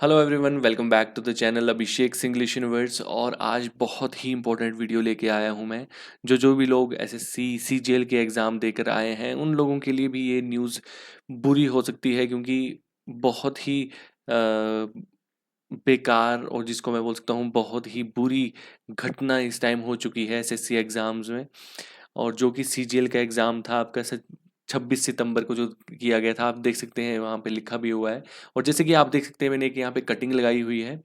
Hello everyone, welcome back to the channel Abhishek Singlish universe. और आज बहुत ही इंपॉर्टेंट वीडियो लेके आया हूँ मैं। जो भी लोग एसएससी सीजीएल के एग्ज़ाम देकर आए हैं उन लोगों के लिए भी ये न्यूज़ बुरी हो सकती है, क्योंकि बहुत ही बेकार, और जिसको मैं बोल सकता हूँ बहुत ही बुरी घटना इस टाइम हो चुकी है एसएससी एग्ज़ाम्स में। और जो कि सीजीएल का एग्ज़ाम था आपका 26 सितंबर को जो किया गया था, आप देख सकते हैं वहाँ पे लिखा भी हुआ है। और जैसे कि आप देख सकते हैं, मैंने एक यहाँ पे कटिंग लगाई हुई है।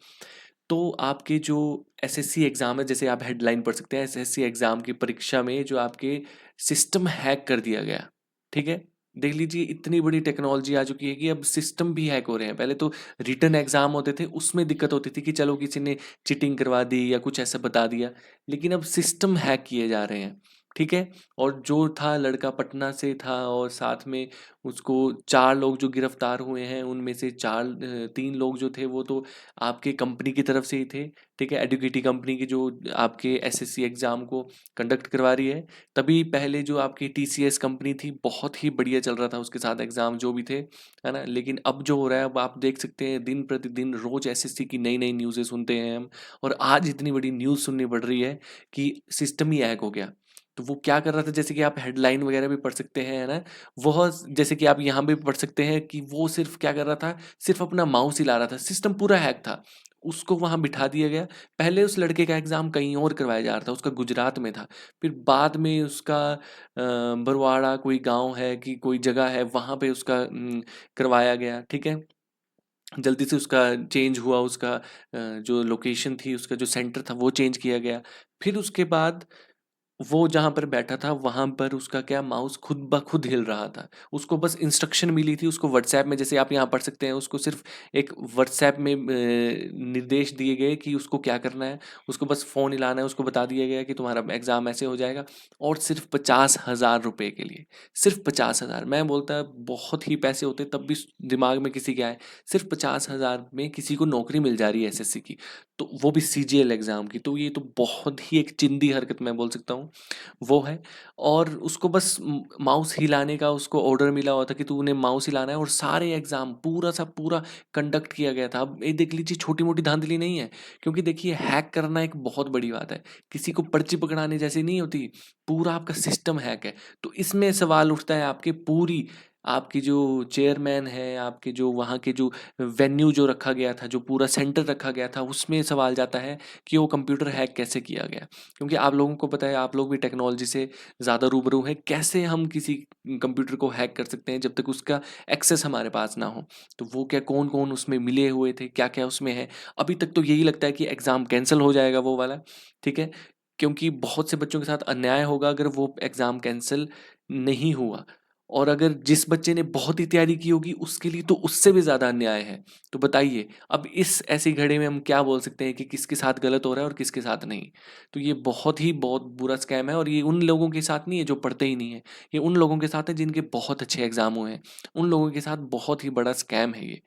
तो आपके जो एसएससी एग्ज़ाम है, जैसे आप हेडलाइन पढ़ सकते हैं, एसएससी एग्ज़ाम की परीक्षा में जो आपके सिस्टम हैक कर दिया गया। ठीक है, देख लीजिए इतनी बड़ी टेक्नोलॉजी आ चुकी है कि अब सिस्टम भी हैक हो रहे हैं। पहले तो रिटन एग्ज़ाम होते थे, उसमें दिक्कत होती थी कि चलो किसी ने चीटिंग करवा दी या कुछ ऐसा बता दिया, लेकिन अब सिस्टम हैक किए जा रहे हैं। ठीक है, और जो था लड़का पटना से था, और साथ में उसको 4 लोग जो गिरफ्तार हुए हैं उनमें से 3 लोग जो थे वो तो आपके कंपनी की तरफ से ही थे। ठीक है, एडुकेटी कंपनी की, जो आपके एसएससी एग्ज़ाम को कंडक्ट करवा रही है। तभी पहले जो आपकी टीसीएस कंपनी थी, बहुत ही बढ़िया चल रहा था उसके साथ एग्ज़ाम जो भी थे, है ना। लेकिन अब जो हो रहा है, अब आप देख सकते हैं दिन प्रतिदिन रोज़ एसएससी की नई-नई न्यूज़ें सुनते हैं हम। और आज इतनी बड़ी न्यूज़ सुननी पड़ रही है कि सिस्टम ही हैक हो गया। तो वो क्या कर रहा था, जैसे कि आप हेडलाइन वगैरह भी पढ़ सकते हैं, है ना। वह जैसे कि आप यहाँ भी पढ़ सकते हैं कि वो सिर्फ़ क्या कर रहा था, सिर्फ़ अपना माउस हिला रहा था, सिस्टम पूरा हैक था। उसको वहाँ बिठा दिया गया। पहले उस लड़के का एग्ज़ाम कहीं और करवाया जा रहा था, उसका गुजरात में था। फिर बाद में उसका बरवाड़ा कोई गाँव है कि कोई जगह है, वहाँ पे उसका करवाया गया, ठीक है। जल्दी से उसका चेंज हुआ, उसका जो लोकेशन थी, उसका जो सेंटर था वो चेंज किया गया। फिर उसके बाद वो जहाँ पर बैठा था वहाँ पर उसका क्या, माउस खुद ब खुद हिल रहा था। उसको बस इंस्ट्रक्शन मिली थी, उसको व्हाट्सऐप में, जैसे आप यहाँ पढ़ सकते हैं, उसको सिर्फ़ एक व्हाट्सऐप में निर्देश दिए गए कि उसको क्या करना है। उसको बस फ़ोन हिलाना है, उसको बता दिया गया कि तुम्हारा एग्ज़ाम ऐसे हो जाएगा, और सिर्फ़ 50,000 रुपए के लिए। सिर्फ़ 50,000, मैं बोलता बहुत ही पैसे होते तब भी दिमाग में किसी के आए। सिर्फ़ 50,000 में किसी को नौकरी मिल जा रही है एसएससी की, तो वो भी सीजीएल एग्ज़ाम की। तो ये तो बहुत ही एक चिंदी हरकत मैं बोल सकता हूँ, वो है। और उसको बस माउस हिलाने का उसको ऑर्डर मिला हुआ था कि तूने माउस हिलाना है, और सारे एग्ज़ाम पूरा सा पूरा कंडक्ट किया गया था। अब ये देख लीजिए छोटी-मोटी धांधली नहीं है, क्योंकि देखिए हैक करना एक बहुत बड़ी बात है। किसी को पर्ची पकड़ाने जैसी नहीं होती, पूरा आपका सिस्टम हैक है। तो इसमें सवाल उठता है, आपकी पूरी, आपकी जो चेयरमैन है, आपके जो वहाँ के जो वेन्यू जो रखा गया था, जो पूरा सेंटर रखा गया था, उसमें सवाल जाता है कि वो कंप्यूटर हैक कैसे किया गया? क्योंकि आप लोगों को पता है, आप लोग भी टेक्नोलॉजी से ज़्यादा रूबरू हैं, कैसे हम किसी कंप्यूटर को हैक कर सकते हैं जब तक उसका एक्सेस हमारे पास ना हो। तो वो क्या, कौन-कौन उसमें मिले हुए थे, क्या-क्या उसमें है। अभी तक तो यही लगता है कि एग्ज़ाम कैंसल हो जाएगा वो वाला, ठीक है? क्योंकि बहुत से बच्चों के साथ अन्याय होगा अगर वो एग्ज़ाम कैंसल नहीं हुआ। और अगर जिस बच्चे ने बहुत ही तैयारी की होगी उसके लिए तो उससे भी ज़्यादा अन्याय है। तो बताइए, अब इस ऐसी घड़ी में हम क्या बोल सकते हैं कि किसके साथ गलत हो रहा है और किसके साथ नहीं। तो ये बहुत बुरा स्कैम है, और ये उन लोगों के साथ नहीं है जो पढ़ते ही नहीं है। ये उन लोगों के साथ है जिनके बहुत अच्छे एग्ज़ाम हुए हैं। उन लोगों के साथ बहुत ही बड़ा स्कैम है ये।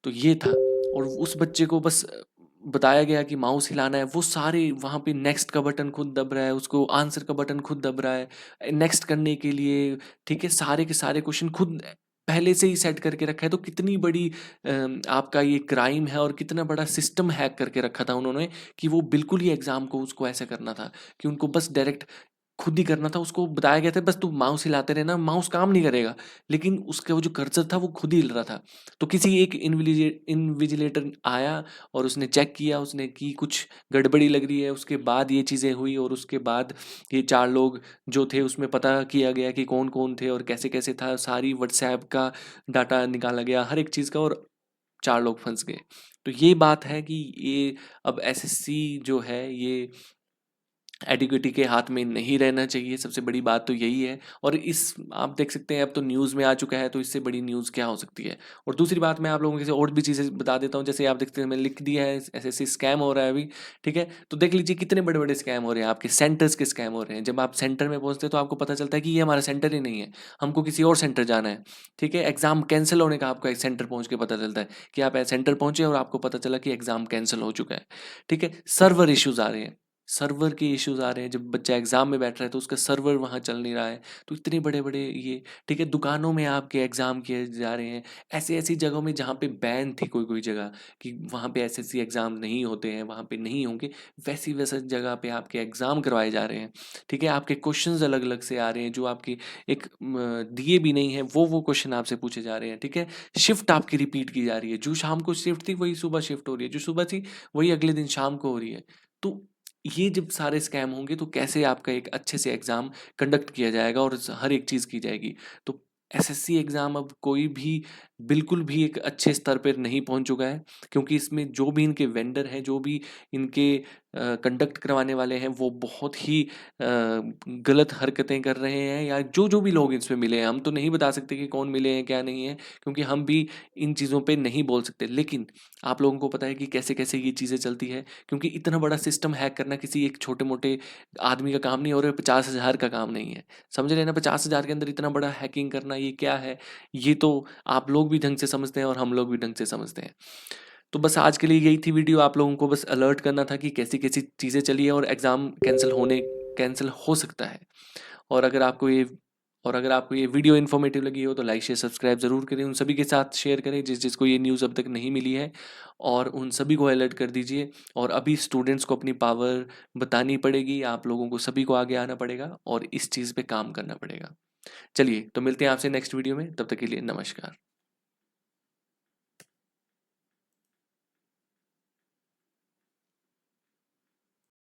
तो ये था। और उस बच्चे को बस बताया गया कि माउस हिलाना है, वो सारे वहाँ पे नेक्स्ट का बटन खुद दब रहा है, उसको आंसर का बटन खुद दब रहा है, नेक्स्ट करने के लिए, ठीक है? सारे के सारे क्वेश्चन खुद पहले से ही सेट करके रखा है। तो कितनी बड़ी आपका ये क्राइम है, और कितना बड़ा सिस्टम हैक करके रखा था उन्होंने, कि वो बिल्कुल ही एग्ज़ाम को उसको ऐसा करना था कि उनको बस डायरेक्ट खुद ही करना था। उसको बताया गया था बस तू माउस हिलाते रहना, माउस काम नहीं करेगा, लेकिन उसका वो जो कर्सर था वो खुद ही हिल रहा था। तो किसी एक इन्विजिलेटर आया और उसने चेक किया, उसने कि कुछ गड़बड़ी लग रही है, उसके बाद ये चीज़ें हुई। और उसके बाद ये 4 लोग जो थे उसमें पता किया गया कि कौन-कौन थे और कैसे-कैसे था, सारी व्हाट्सऐप का डाटा निकाला गया, हर एक चीज़ का, और 4 लोग फँस गए। तो ये बात है कि ये अब एसएससी जो है ये एडिक्विटी के हाथ में नहीं रहना चाहिए, सबसे बड़ी बात तो यही है। और इस आप देख सकते हैं अब तो न्यूज़ में आ चुका है, तो इससे बड़ी न्यूज़ क्या हो सकती है। और दूसरी बात, मैं आप लोगों के और भी चीज़ें बता देता हूँ, जैसे आप देखते हैं मैंने लिख दिया है एसएससी स्कैम हो रहा है अभी, ठीक है। तो देख लीजिए कितने बड़े बड़े स्कैम हो रहे हैं, आपके सेंटर्स के स्कैम हो रहे हैं। जब आप सेंटर में पहुंचते हैं तो आपको पता चलता है कि ये हमारा सेंटर ही नहीं है, हमको किसी और सेंटर जाना है, ठीक है। एग्जाम कैंसिल होने का आपका एक सेंटर पहुंच के पता चलता है कि आप सेंटर पहुंचे और आपको पता चला कि एग्जाम कैंसिल हो चुका है, ठीक है। सर्वर इश्यूज आ रहे हैं, सर्वर के इश्यूज़ आ रहे हैं, जब बच्चा एग्ज़ाम में बैठ रहा है तो उसका सर्वर वहाँ चल नहीं रहा है। तो इतने बड़े-बड़े ये, ठीक है, दुकानों में आपके एग्ज़ाम किए जा रहे हैं। ऐसी-ऐसी जगहों में जहाँ पे बैन थी कोई-कोई जगह कि वहाँ पे एसएससी एग्ज़ाम नहीं होते हैं, वहाँ पे नहीं होंगे, वैसी-वैसी जगह पे आपके एग्ज़ाम करवाए जा रहे हैं। ठीक है, आपके क्वेश्चंस अलग-अलग से आ रहे हैं, जो आपकी एक दिए भी नहीं हैं, वो क्वेश्चन आपसे पूछे जा रहे हैं। ठीक है, शिफ्ट आपकी रिपीट की जा रही है, जो शाम को शिफ्ट थी वही सुबह शिफ्ट हो रही है, जो सुबह थी वही अगले दिन शाम को हो रही है। तो ये जब सारे स्कैम होंगे तो कैसे आपका एक अच्छे से एग्ज़ाम कंडक्ट किया जाएगा और हर एक चीज़ की जाएगी। तो एसएससी एग्ज़ाम अब कोई भी बिल्कुल भी एक अच्छे स्तर पर नहीं पहुंच चुका है, क्योंकि इसमें जो भी इनके वेंडर हैं, जो भी इनके कंडक्ट करवाने वाले हैं, वो बहुत ही गलत हरकतें कर रहे हैं, या जो भी लोग इसमें मिले हैं, हम तो नहीं बता सकते कि कौन मिले हैं क्या नहीं है, क्योंकि हम भी इन चीज़ों पे नहीं बोल सकते। लेकिन आप लोगों को पता है कि कैसे-कैसे ये चीज़ें चलती है, क्योंकि इतना बड़ा सिस्टम हैक करना किसी एक छोटे-मोटे आदमी का काम नहीं है, और 50,000 का काम नहीं है। समझ रहे हैं ना? 50,000 के अंदर इतना बड़ा हैकिंग करना, ये क्या है? ये तो आप लोग भी ढंग से समझते हैं और हम लोग भी ढंग से समझते हैं। तो बस आज के लिए यही थी वीडियो, आप लोगों को बस अलर्ट करना था कि कैसी-कैसी चीज़ें चली है और एग्ज़ाम कैंसल हो सकता है। और अगर आपको ये और अगर आपको ये वीडियो इन्फॉर्मेटिव लगी हो तो लाइक, शेयर, सब्सक्राइब ज़रूर करें। उन सभी के साथ शेयर करें जिसको ये न्यूज़ अब तक नहीं मिली है, और उन सभी को अलर्ट कर दीजिए। और अभी स्टूडेंट्स को अपनी पावर बतानी पड़ेगी, आप लोगों को सभी को आगे आना पड़ेगा और इस चीज़ पे काम करना पड़ेगा। चलिए, तो मिलते हैं आपसे नेक्स्ट वीडियो में, तब तक के लिए नमस्कार।